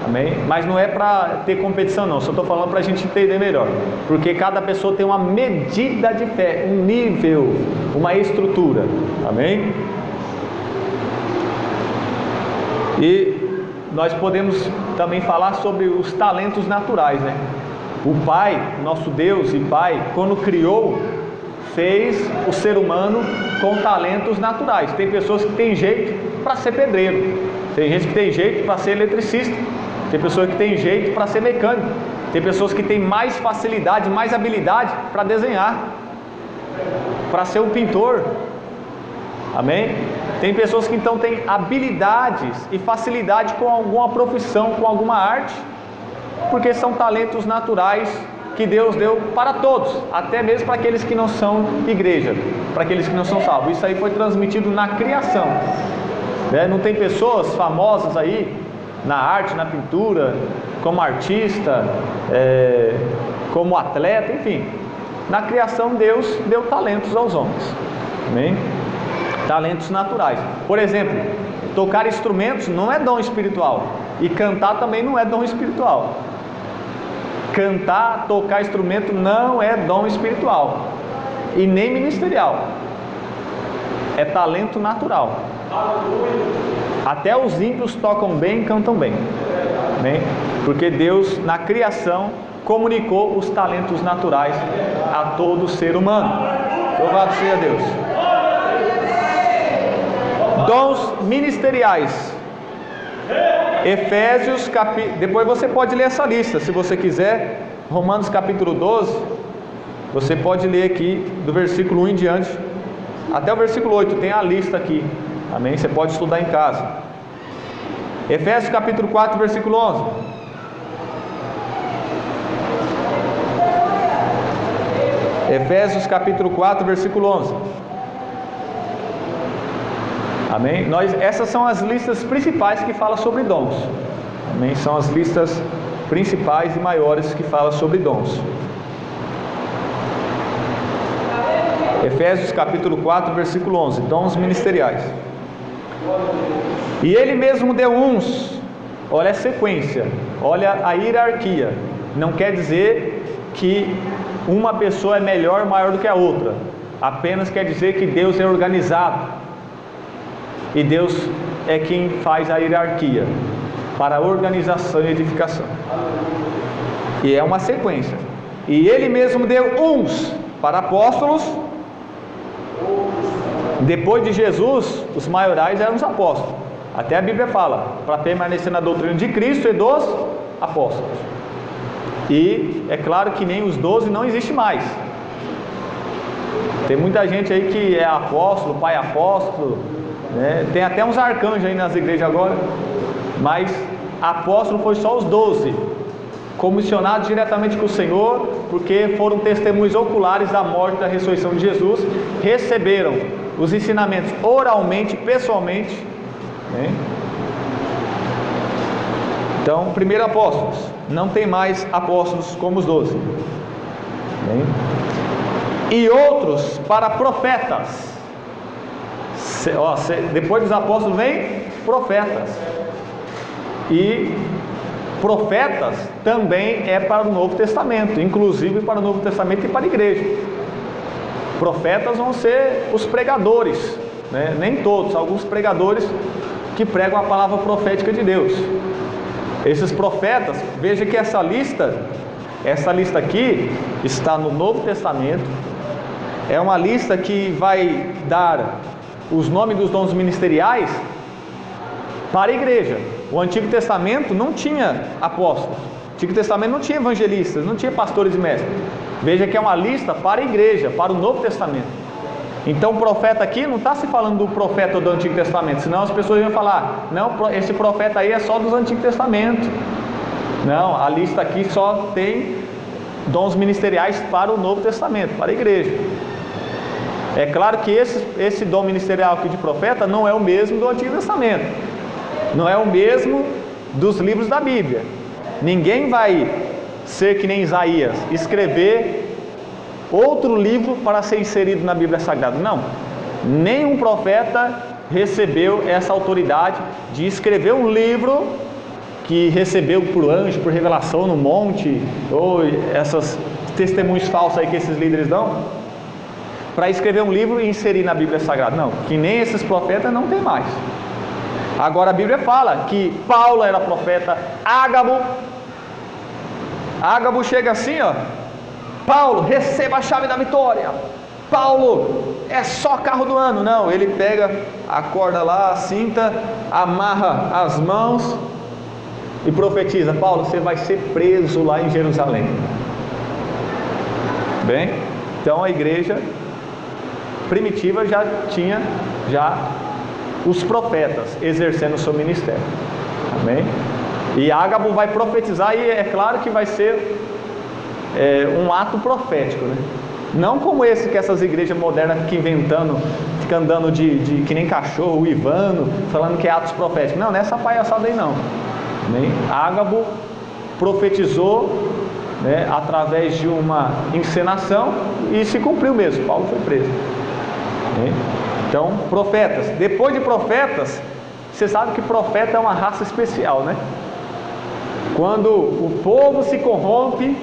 Amém? Mas não é para ter competição não, só estou falando para a gente entender melhor. Porque cada pessoa tem uma medida de fé, um nível, uma estrutura. Amém? E nós podemos também falar sobre os talentos naturais, né? O Pai, nosso Deus e Pai, quando criou, fez o ser humano com talentos naturais. Tem pessoas que têm jeito para ser pedreiro, tem gente que tem jeito para ser eletricista, tem pessoas que têm jeito para ser mecânico, tem pessoas que têm mais facilidade, mais habilidade para desenhar, para ser um pintor. Amém? Tem pessoas que então têm habilidades e facilidade com alguma profissão, com alguma arte, porque são talentos naturais que Deus deu para todos, até mesmo para aqueles que não são igreja, para aqueles que não são salvos. Isso aí foi transmitido na criação, né? Não tem pessoas famosas aí na arte, na pintura, como artista, como atleta, enfim. Na criação Deus deu talentos aos homens. Amém? Talentos naturais. Por exemplo, tocar instrumentos não é dom espiritual, e cantar também não é dom espiritual. Cantar, tocar instrumento não é dom espiritual e nem ministerial. É talento natural. Até os ímpios tocam bem e cantam bem. Amém? Porque Deus na criação comunicou os talentos naturais a todo ser humano. Louvado seja Deus. Dons ministeriais. Efésios, depois você pode ler essa lista, se você quiser. Romanos capítulo 12, você pode ler aqui do versículo 1 em diante, até o versículo 8, tem a lista aqui. Amém? Você pode estudar em casa. Efésios capítulo 4, versículo 11. Efésios capítulo 4, versículo 11. Amém? Essas são as listas principais que falam sobre dons. Amém? São as listas principais e maiores que falam sobre dons. Efésios capítulo 4, versículo 11. Dons ministeriais. E ele mesmo deu uns. Olha a sequência, olha a hierarquia. Não quer dizer que uma pessoa é melhor, maior do que a outra. Apenas quer dizer que Deus é organizado. E Deus é quem faz a hierarquia para a organização e edificação. E é uma sequência. E ele mesmo deu uns para apóstolos. Depois de Jesus, os maiorais eram os apóstolos. Até a Bíblia fala, para permanecer na doutrina de Cristo e dos apóstolos. E é claro que nem os 12 não existe mais. Tem muita gente aí que é apóstolo, pai apóstolo, né? Tem até uns arcanjos aí nas igrejas agora. Mas apóstolo foi só os 12, comissionados diretamente com o Senhor, porque foram testemunhos oculares da morte e da ressurreição de Jesus. Receberam os ensinamentos oralmente, pessoalmente, né? Então, primeiro apóstolos. Não tem mais apóstolos como os 12, né? E outros para profetas. Depois dos apóstolos vem profetas. E profetas também é para o Novo Testamento, inclusive para o Novo Testamento e para a igreja. Profetas vão ser os pregadores, né? Nem todos, alguns pregadores que pregam a palavra profética de Deus. Esses profetas, veja que essa lista aqui está no Novo Testamento. É uma lista que vai dar os nomes dos dons ministeriais para a igreja. O Antigo Testamento não tinha apóstolos, o Antigo Testamento não tinha evangelistas, não tinha pastores e mestres. Veja que é uma lista para a igreja, para o Novo Testamento. Então o profeta aqui não está se falando do profeta do Antigo Testamento, senão as pessoas iam falar, não, esse profeta aí é só dos Antigo Testamento. Não, a lista aqui só tem dons ministeriais para o Novo Testamento, para a igreja. É claro que esse dom ministerial aqui de profeta não é o mesmo do Antigo Testamento, não é o mesmo dos livros da Bíblia. Ninguém vai ser que nem Isaías, escrever outro livro para ser inserido na Bíblia Sagrada. Não, nenhum profeta recebeu essa autoridade de escrever um livro que recebeu por anjo, por revelação no monte, ou essas testemunhos falsos aí que esses líderes dão, para escrever um livro e inserir na Bíblia Sagrada. Não, que nem esses profetas não tem mais. Agora a Bíblia fala que Paulo era profeta, Ágabo chega assim, ó: Paulo, receba a chave da vitória. Paulo, é só carro do ano. Não, ele pega a corda lá, a cinta, amarra as mãos e profetiza: Paulo, você vai ser preso lá em Jerusalém. Bem, então a igreja primitiva já tinha os profetas exercendo o seu ministério. Amém? E Ágabo vai profetizar, e é claro que vai ser um ato profético, né? Não como esse que essas igrejas modernas ficam inventando, ficam andando de que nem cachorro, uivando, falando que é atos proféticos. Não, nessa palhaçada aí não. Amém? Ágabo profetizou, né, através de uma encenação, e se cumpriu mesmo. Paulo foi preso. Amém? Então, profetas. Depois de profetas, você sabe que profeta é uma raça especial, né? Quando o povo se corrompe,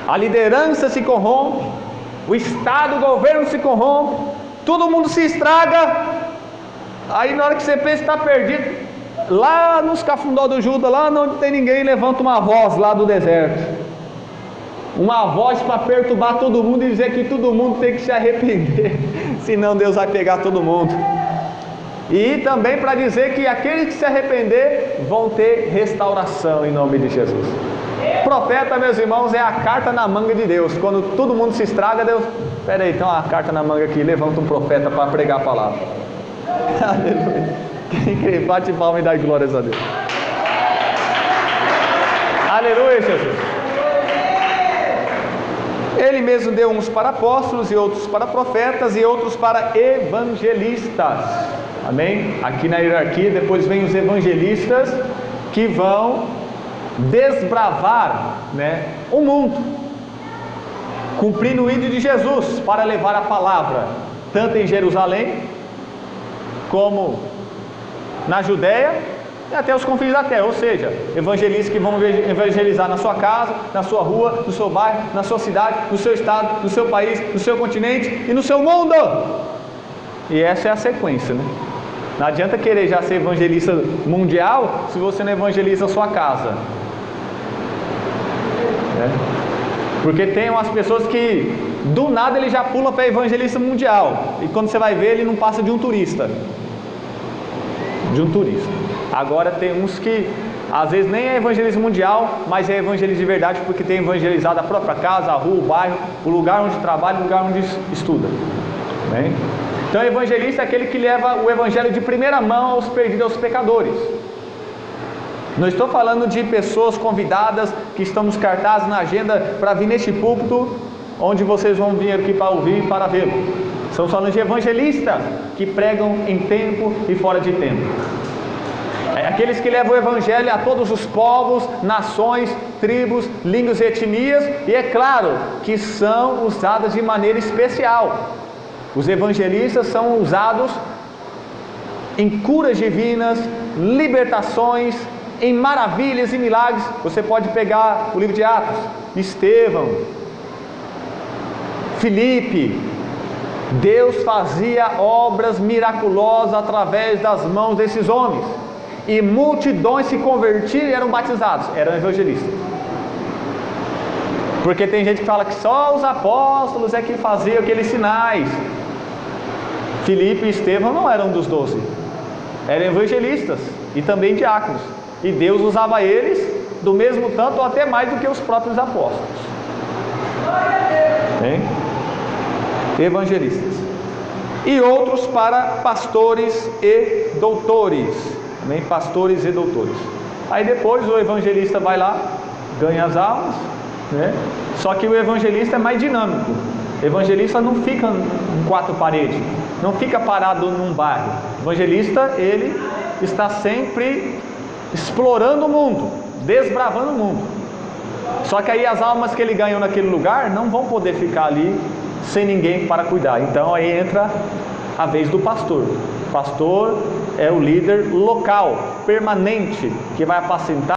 a liderança se corrompe, o Estado, o governo se corrompe, todo mundo se estraga, aí na hora que você pensa que está perdido, lá nos cafundó do Judas, lá onde tem ninguém, levanta uma voz lá do deserto, uma voz para perturbar todo mundo e dizer que todo mundo tem que se arrepender, senão Deus vai pegar todo mundo. E também para dizer que aqueles que se arrepender vão ter restauração em nome de Jesus. Profeta, meus irmãos, é a carta na manga de Deus. Quando todo mundo se estraga, Deus: espera aí, tem uma carta na manga aqui, levanta um profeta para pregar a palavra. Aleluia. Quem crê, bate palma e dá glórias a Deus. Aleluia, Jesus. Ele mesmo deu uns para apóstolos, e outros para profetas, e outros para evangelistas. Amém? Aqui na hierarquia, depois vem os evangelistas, que vão desbravar, né, o mundo, cumprindo o ídolo de Jesus, para levar a palavra, tanto em Jerusalém, como na Judéia, e até os confins da terra. Ou seja, evangelistas que vão evangelizar na sua casa, na sua rua, no seu bairro, na sua cidade, no seu estado, no seu país, no seu continente e no seu mundo. E essa é a sequência, né? Não adianta querer já ser evangelista mundial se você não evangeliza a sua casa. Porque tem umas pessoas que do nada ele já pula para evangelista mundial, e quando você vai ver, ele não passa de um turista. Agora tem uns que às vezes nem é evangelista mundial, mas é evangelista de verdade, porque tem evangelizado a própria casa, a rua, o bairro, o lugar onde trabalha, o lugar onde estuda. Bem? Então, evangelista é aquele que leva o evangelho de primeira mão aos perdidos, aos pecadores. Não estou falando de pessoas convidadas que estão nos cartazes, na agenda, para vir neste púlpito, onde vocês vão vir aqui para ouvir e para vê-lo. Estamos falando de evangelistas que pregam em tempo e fora de tempo. É aqueles que levam o evangelho a todos os povos, nações, tribos, línguas e etnias, e é claro que são usadas de maneira especial. Os evangelistas são usados em curas divinas, libertações, em maravilhas e milagres. Você pode pegar o livro de Atos, Estevão, Filipe. Deus fazia obras miraculosas através das mãos desses homens, e multidões se convertiam e eram batizados, eram evangelistas. Porque tem gente que fala que só os apóstolos é que faziam aqueles sinais. Filipe e Estevão não eram dos 12, eram evangelistas e também diáconos, e Deus usava eles do mesmo tanto ou até mais do que os próprios apóstolos. Bem? Evangelistas. E outros para pastores e doutores. Bem? Pastores e doutores. Aí depois o evangelista vai lá, ganha as almas, né? Só que o evangelista é mais dinâmico. O evangelista não fica em quatro paredes, não fica parado num bairro. O evangelista, ele está sempre explorando o mundo, desbravando o mundo. Só que aí as almas que ele ganhou naquele lugar não vão poder ficar ali sem ninguém para cuidar. Então aí entra a vez do pastor. Pastor é o líder local, permanente, que vai apacentar